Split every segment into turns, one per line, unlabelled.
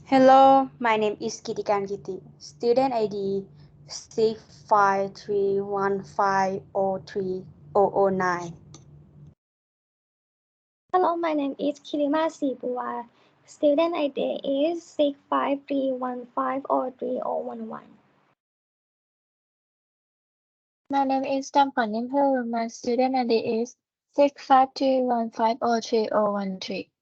Hello, my name is Kitikan Student ID 65315030009.
Hello, my name is Keeremas Sribua. Student ID is 65315030011.
My name is Jomkwan Nimphung. My student ID is 65315030013.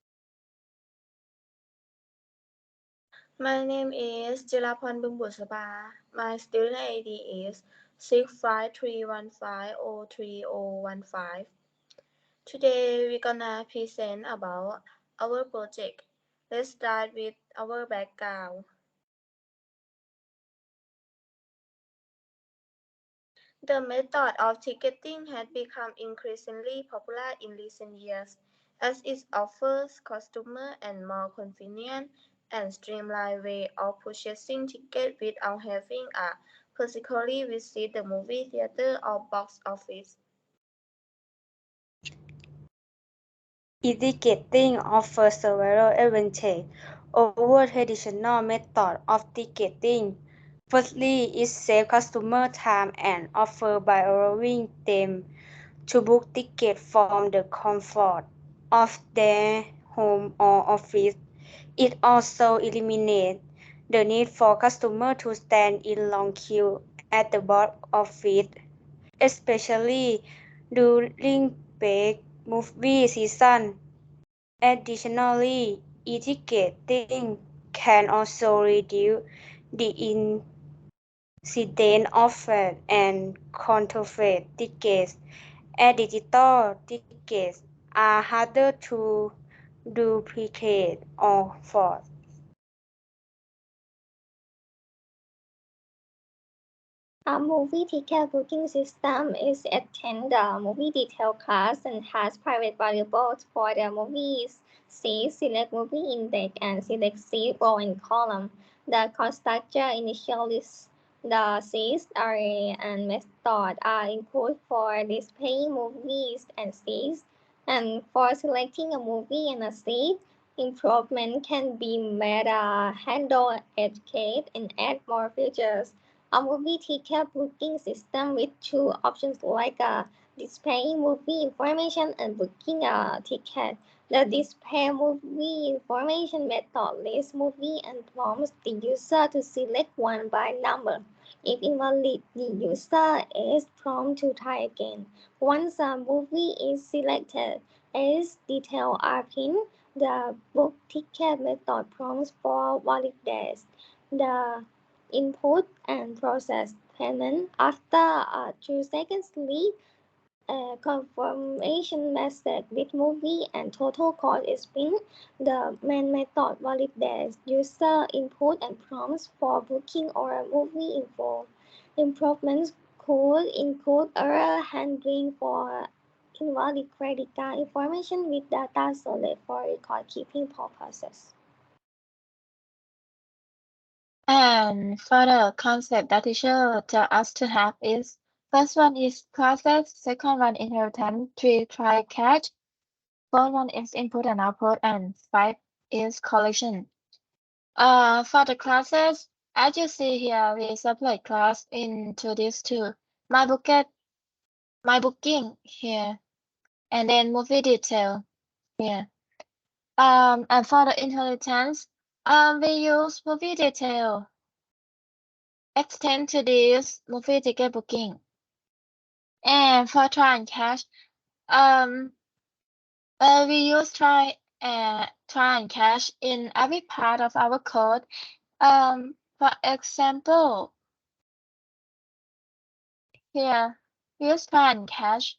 My name is Jiraporn Buengbutsaba. My student ID is 65315030015. Today we're gonna present about our project. Let's start with our background. The method of ticketing has become increasingly popular in recent years, as it offers customers a more convenient and streamlined way of purchasing tickets without having to physically visit the movie theater or box office.
E-ticketing offers several advantages over traditional methods of ticketing. Firstly, it saves customer time and offer by allowing them to book tickets from the comfort of their home or office. It also eliminates the need for customers to stand in long queues at the box office, especially during peak movie season. Additionally, e-ticketing can also reduce the incidence of fraud and counterfeit tickets, as digital tickets are harder to duplicate or forge.
A movie ticket booking system is attend the movie detail class and has private variables for the movies. See select movie index and select seat row and column. The constructor initial list the seats array and method are included for displaying movies and seats. And for selecting a movie and a seat, improvement can be made handle educate and add more features. A movie ticket booking system with two options like displaying movie information and booking a ticket. The display movie information method lists movie and prompts the user to select one by number. If invalid, the user is prompted to try again. Once a movie is selected, its details are pinned. The book ticket method prompts for valid dates. The input and process payment. After a 2 seconds lead, a confirmation message with movie and total cost is pinned. The main method validates user input and prompts for booking or movie info. Improvements could include error handling for invalid credit card information with data solid for record keeping purposes.
And for the concept that teacher tell us to have is, first one is classes, second one inheritance, three try catch, fourth one is input and output, and five is collection. For the classes, as you see here, we separate class into these two. My bucket, my booking here, and then movie detail here. And for the inheritance, we use movie detail extend to this movie ticket booking. And for try and cash, we use try and cash in every part of our code. For example, here we use try and cash,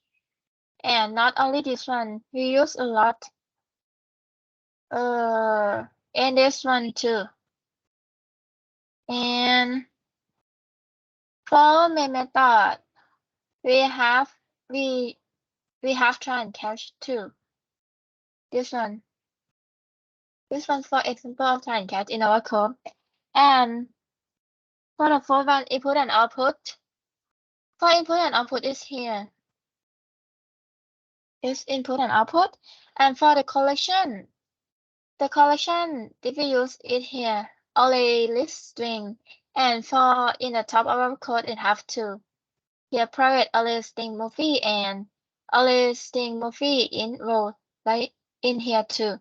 and not only this one, we use a lot. And this one too. And for main method, we have try and cash too. This one for example of try and catch in our code. And for the fourth one, input and output. For input and output is here. Is input and output. And for the collection, if we use it here, only list string. And for in the top of our code, it have to here private only listing movie and only listing movie in row, right in here too.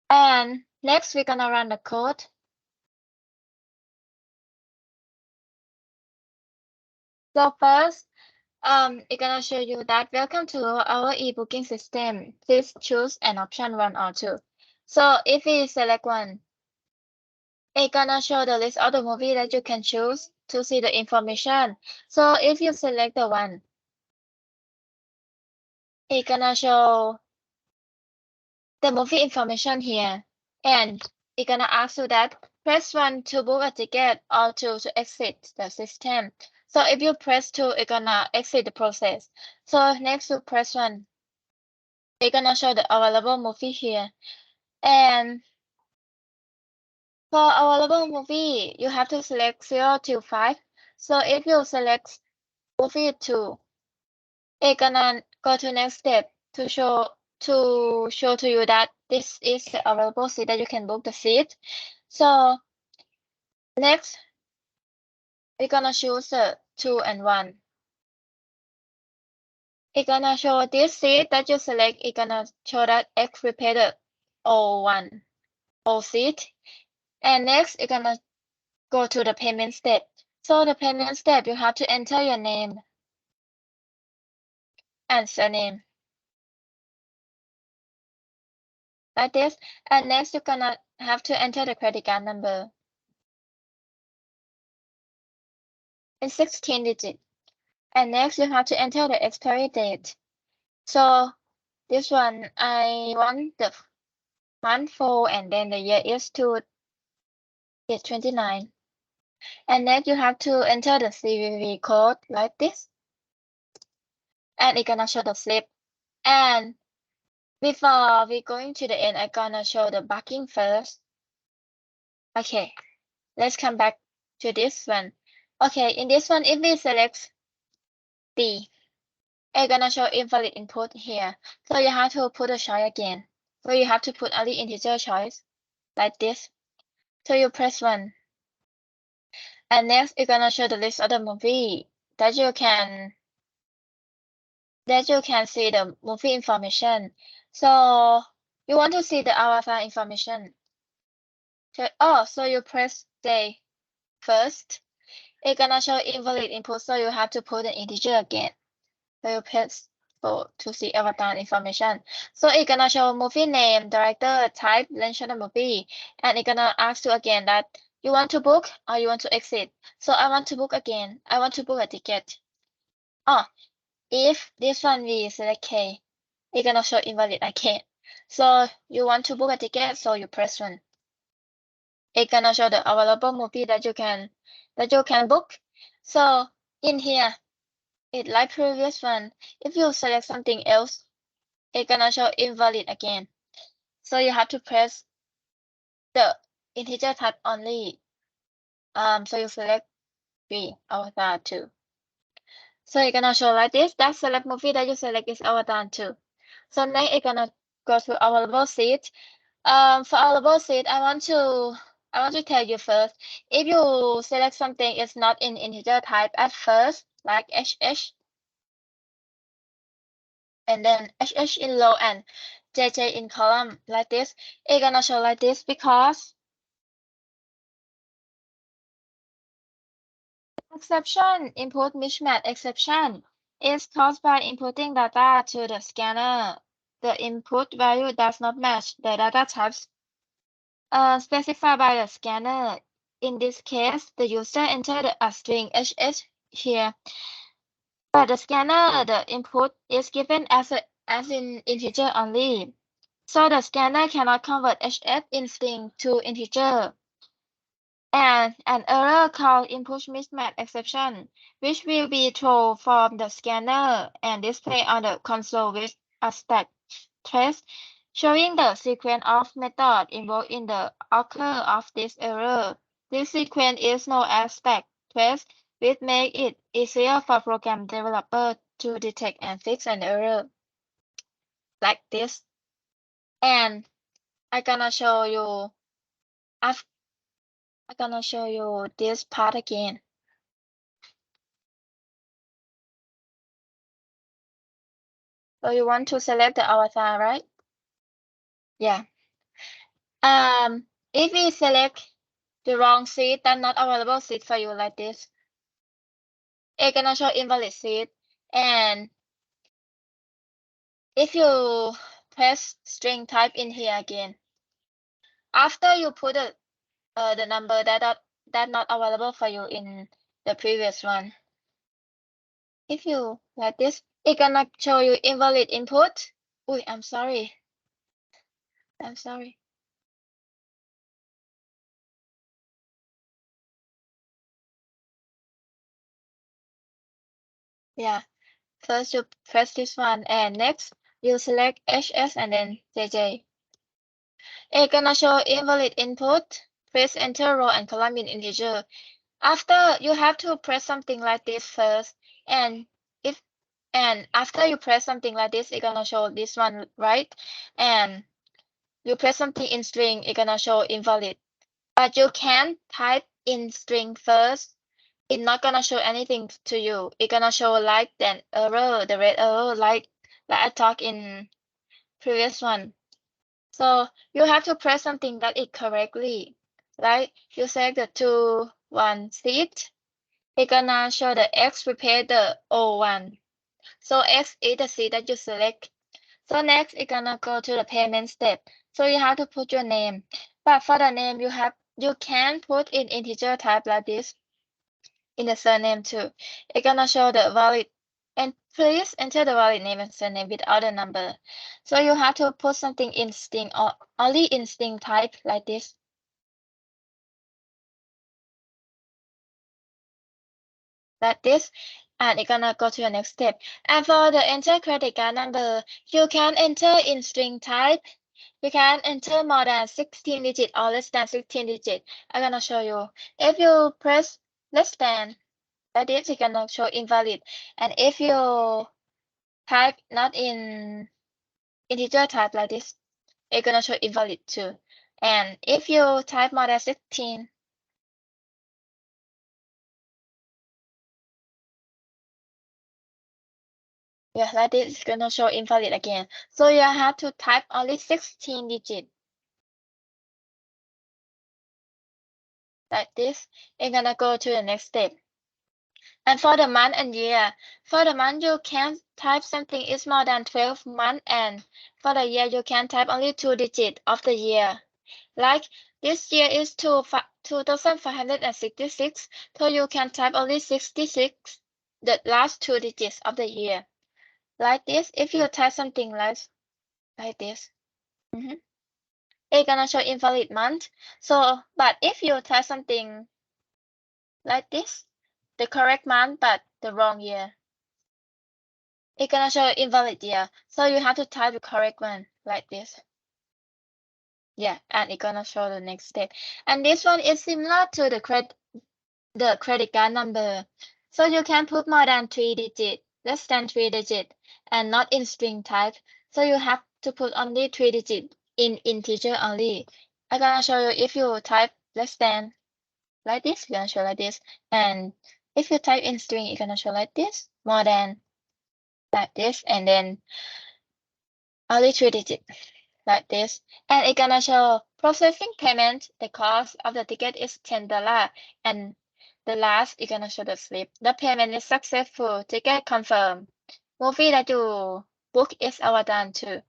And next we're gonna run the code. So first, it's gonna show you that welcome to our e-booking system. Please choose an option 1 or 2. So if we select 1, it's gonna show the list of the movie that you can choose to see the information. So if you select the 1, it's gonna show the movie information here. And it's gonna ask you that press 1 to book a ticket or 2 to exit the system. So if you press 2, it's gonna exit the process. So next you press 1. It's gonna show the available movie here. And for available movie, you have to select 0 to 5. So if you select movie 2, it's gonna go to next step to show to you that this is the available seat that you can book the seat. So next, we're gonna choose the 2 and 1. It's gonna show this seat that you select. It's gonna show that X repeated O1 O seat. And next, it's gonna go to the payment step. So the payment step, you have to enter your name and surname like this. And next, you're gonna have to enter the credit card number in 16 digits. And next, you have to enter the expiry date. So this one, I want the month for, and then the year is 29. And next, you have to enter the CVV code like this. And it's gonna show the slip. And before we going to the end, I'm gonna show the backing first. Okay, let's come back to this one. Okay, in this one, if we select D, it's gonna show invalid input here. So you have to put a choice again. So you have to put only integer choice like this. So you press 1. And next, it's gonna show the list of the movie that you can see the movie information. So you want to see the avatar information. So you press J first. It's gonna show invalid input, so you have to put an integer again. So you press to see avatar information. So it's gonna show movie name, director, type, length of the movie, and it's gonna ask you again that you want to book or you want to exit. So I want to book again. I want to book a ticket. If this one we select K, it's gonna show invalid again. So you want to book a ticket, so you press 1. It's gonna show the available movie that you can book. So in here, it like previous one. If you select something else, it's gonna show invalid again. So you have to press the integer type only. So you select 3, avatar 2. So it's gonna show like this. That select movie that you select is avatar 2. So next it's gonna go to available seat. For available seat, I want to tell you first. If you select something it's not in integer type at first, like HH, and then HH in row and JJ in column like this, it's gonna show like this because exception, input mismatch exception is caused by inputting data to the scanner. The input value does not match the data types specified by the scanner. In this case, the user entered a string HH here, but the scanner, the input is given as in integer only. So the scanner cannot convert HH in string to integer. And an error called input mismatch exception, which will be thrown from the scanner and displayed on the console with a stack trace showing the sequence of methods involved in the occur of this error. This sequence is known as stack trace, which makes it easier for program developers to detect and fix an error like this. And I'm gonna show you I'm gonna show you this part again. So you want to select the avatar, right? Yeah. If we select the wrong seat, that's not available seat for you like this, it's gonna show invalid seat. And if you press string type in here again, after you put the number that not available for you in the previous one, if you like this, it's gonna show you invalid input. Ooh, I'm sorry. Yeah. First you press this one, and next you select HS and then JJ. It's gonna show invalid input. Press enter row and column in integer. After you have to press something like this first, and after you press something like this, it's gonna show this one, right? And you press something in string, it's gonna show invalid. But you can type in string first. It's not gonna show anything to you. It's gonna show like then error, the red arrow, like I talked in previous one. So you have to press something that is correctly. Like you select the 2, 1 seat. It's gonna show the X replace the O one. So X is the seat that you select. So next it's gonna go to the payment step. So you have to put your name. But for the name you can put in integer type like this in the surname too. It's gonna show the valid, and please enter the valid name and surname without a number. So you have to put something in string or only in string type like this. Like this, and it's gonna go to the next step. And for the enter credit card number, you can enter in string type. You can enter more than 16 digits or less than 16 digits. I'm gonna show you. If you press less than, that is, it's gonna show invalid. And if you type not in integer type like this, it's gonna show invalid too. And if you type more than 16, yeah, like this, it's gonna show invalid again. So you have to type only 16 digits. Like this, it's gonna go to the next step. And for the month and year, for the month you can type something is more than 12 months, and for the year you can type only 2 digits of the year. Like this year is 2,566, so you can type only 66, the last 2 digits of the year. Like this, if you type something like this, it's gonna show invalid month. So, but if you type something like this, the correct month but the wrong year, it's gonna show invalid year. So you have to type the correct one like this. Yeah, and it's gonna show the next step. And this one is similar to the credit card number. So you can put more than 3 digits, less than 3 digits, and not in string type. So you have to put only 3 digits in integer only. I'm gonna show you if you type less than like this, it's gonna show like this. And if you type in string, it's gonna show like this, more than like this, and then only 3 digits like this. And it's gonna show processing payment. The cost of the ticket is $10, and the last is gonna show the slip. The payment is successful. Ticket confirmed. Movie that you book is Avatar too.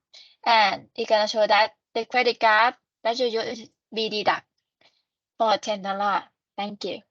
And it's gonna show that the credit card that you use be deduct for $10. Thank you.